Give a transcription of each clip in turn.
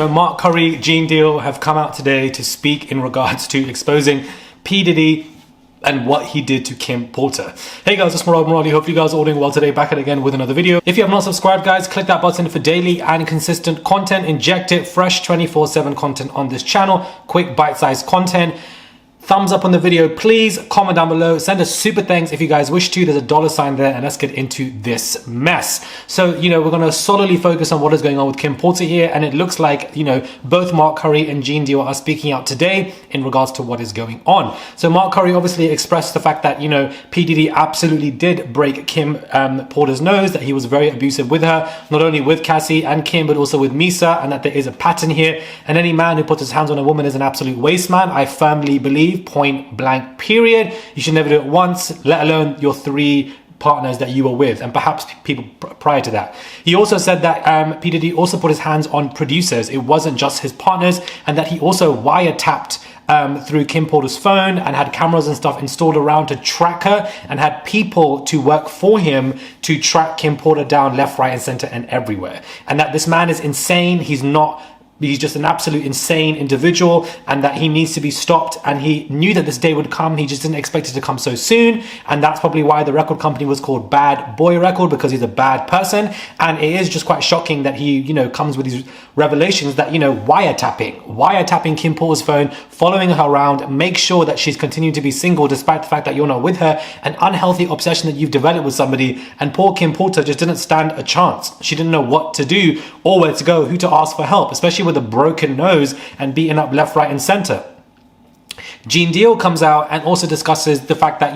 So Mark Curry, Gene Deal have come out today to speak in regards to exposing P. Diddy and what he did to Kim Porter. Hey guys, it's Rob Morali. Hope you guys are all doing well today. Back at it again with another video. If you have not subscribed, guys, click that button for daily and consistent content. Inject it, fresh 24/7 content on this channel. Quick bite-sized content. Thumbs up on the video, please. Comment down below. Send us super thanks if you guys wish to. There's a $sign there, and let's get into this mess. So, we're going to solidly focus on what is going on with Kim Porter here, and it looks like, both Mark Curry and Gene Deal are speaking out today in regards to what is going on. So Mark Curry obviously expressed the fact that, P. Diddy absolutely did break Kim Porter's nose, that he was very abusive with her, not only with Cassie and Kim, but also with Misa, and that there is a pattern here. And any man who puts his hands on a woman is an absolute waste man. I firmly believe, point blank period. You should never do it once, let alone your 3 partners that you were with, and perhaps people prior to that. He also said that P. Diddy also put his hands on producers. It wasn't just his partners, and that he also wiretapped through Kim Porter's phone and had cameras and stuff installed around to track her, and had people to work for him to track Kim Porter down left, right, and center and everywhere. And that this man is insane. He's just an absolute insane individual, and that he needs to be stopped. And he knew that this day would come. He just didn't expect it to come so soon. And that's probably why the record company was called Bad Boy Record, because he's a bad person. And it is just quite shocking that he, comes with these revelations that, wiretapping Kim Porter's phone, following her around, make sure that she's continuing to be single despite the fact that you're not with her, an unhealthy obsession that you've developed with somebody. And poor Kim Porter just didn't stand a chance. She didn't know what to do or where to go, who to ask for help, especially with a broken nose and beaten up left, right, and center. Gene Deal comes out and also discusses the fact that,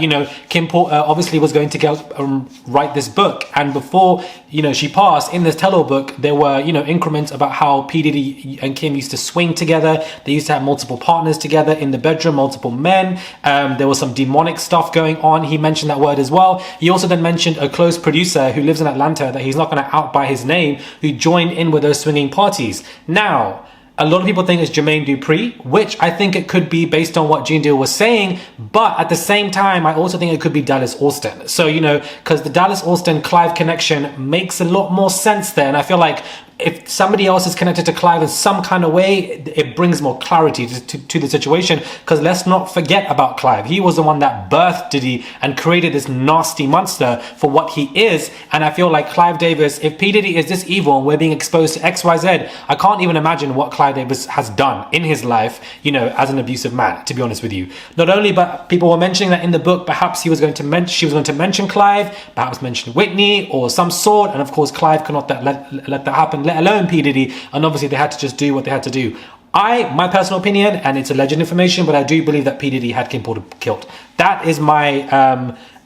Kim Porter obviously was going to go write this book. And before, she passed, in this tell-all book, there were, increments about how P. Diddy and Kim used to swing together. They used to have multiple partners together in the bedroom, multiple men. There was some demonic stuff going on. He mentioned that word as well. He also then mentioned a close producer who lives in Atlanta that he's not going to out by his name, who joined in with those swinging parties. Now, a lot of people think it's Jermaine Dupri, which I think it could be based on what Gene Deal was saying. But at the same time, I also think it could be Dallas Austin. So, because the Dallas Austin Clive connection makes a lot more sense there. And I feel like if somebody else is connected to Clive in some kind of way, it brings more clarity to the situation. Because let's not forget about Clive. He was the one that birthed Diddy and created this nasty monster for what he is. And I feel like Clive Davis, if P. Diddy is this evil and we're being exposed to XYZ, I can't even imagine what Clive Davis has done in his life, as an abusive man, to be honest with you. Not only, but people were mentioning that in the book, perhaps she was going to mention Clive, perhaps mention Whitney or some sort. And of course, Clive cannot let that happen, let alone P. Diddy, and obviously they had to just do what they had to do. My personal opinion, and it's alleged information, but I do believe that P. Diddy had Kim Porter killed. That is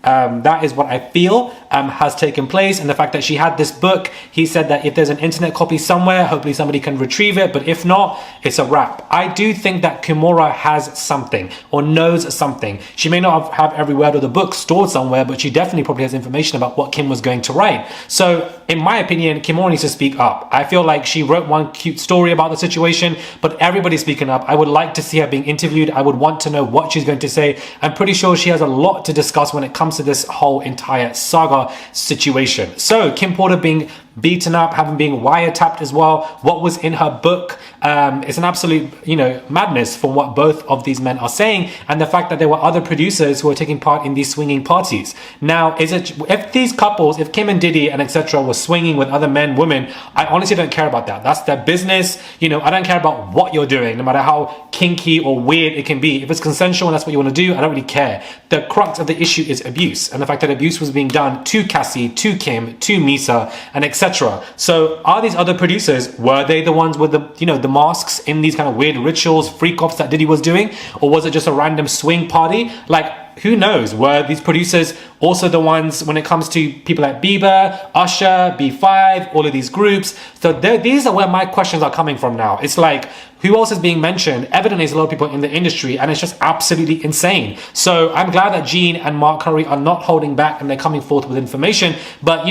that is what I feel has taken place. And the fact that she had this book, he said that if there's an internet copy somewhere, hopefully somebody can retrieve it, but if not, it's a wrap. I do think that Kimura has something or knows something. She may not have every word of the book stored somewhere, but she definitely probably has information about what Kim was going to write. So in my opinion, Kimura needs to speak up. I feel like she wrote one cute story about the situation, but everybody's speaking up. I would like to see her being interviewed. I would want to know what she's going to say. I'm pretty sure she has a lot to discuss when it comes to this whole entire saga situation. So Kim Porter being beaten up, having been wiretapped as well, what was in her book, it's an absolute madness from what both of these men are saying, and the fact that there were other producers who were taking part in these swinging parties. Now, if these couples, if Kim and Diddy and etc. were swinging with other men, women, I honestly don't care about that. That's their business. I don't care about what you're doing, no matter how kinky or weird it can be. If it's consensual and that's what you want to do, I don't really care. The crux of the issue is abuse, and the fact that abuse was being done to Cassie, to Kim, to Misa, and etc. So are these other producers, were they the ones with the masks in these kind of weird rituals, freak-offs that Diddy was doing? Or was it just a random swing party? Like, who knows? Were these producers also the ones when it comes to people like Bieber, Usher, B5, all of these groups? So these are where my questions are coming from now. It's like, who else is being mentioned? Evidently, there's a lot of people in the industry, and it's just absolutely insane. So I'm glad that Gene and Mark Curry are not holding back and they're coming forth with information. But,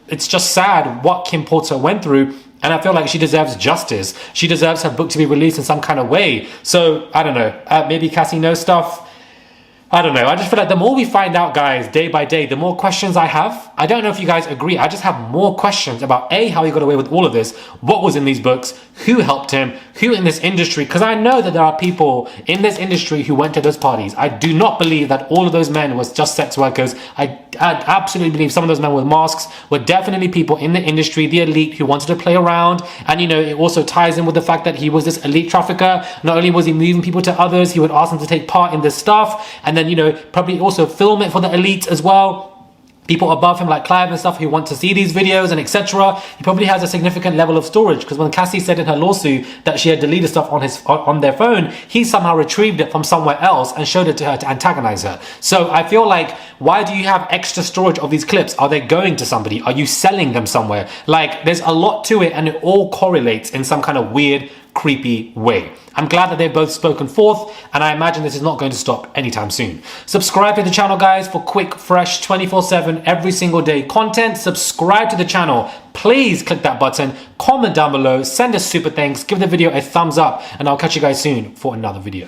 it's just sad what Kim Porter went through, and I feel like she deserves justice. She deserves her book to be released in some kind of way. So, I don't know, maybe Cassie knows stuff. I don't know. I just feel like the more we find out, guys, day by day, the more questions I have. I don't know if you guys agree. I just have more questions about A, how he got away with all of this, what was in these books, who helped him, who in this industry, because I know that there are people in this industry who went to those parties. I do not believe that all of those men was just sex workers. I absolutely believe some of those men with masks were definitely people in the industry, the elite, who wanted to play around. And, you know, it also ties in with the fact that he was this elite trafficker. Not only was he moving people to others, he would ask them to take part in this stuff. And then, you know, probably also film it for the elites as well. People above him like Clive and stuff who want to see these videos and etc. He probably has a significant level of storage, because when Cassie said in her lawsuit that she had deleted stuff on their phone, he somehow retrieved it from somewhere else and showed it to her to antagonize her. So I feel like, why do you have extra storage of these clips? Are they going to somebody? Are you selling them somewhere? Like, there's a lot to it, and it all correlates in some kind of weird, creepy way. I'm glad that they've both spoken forth, and I imagine this is not going to stop anytime soon. Subscribe to the channel, guys, for quick, fresh, 24/7, every single day content. Subscribe to the channel. Please click that button, comment down below, send us super thanks, give the video a thumbs up, and I'll catch you guys soon for another video.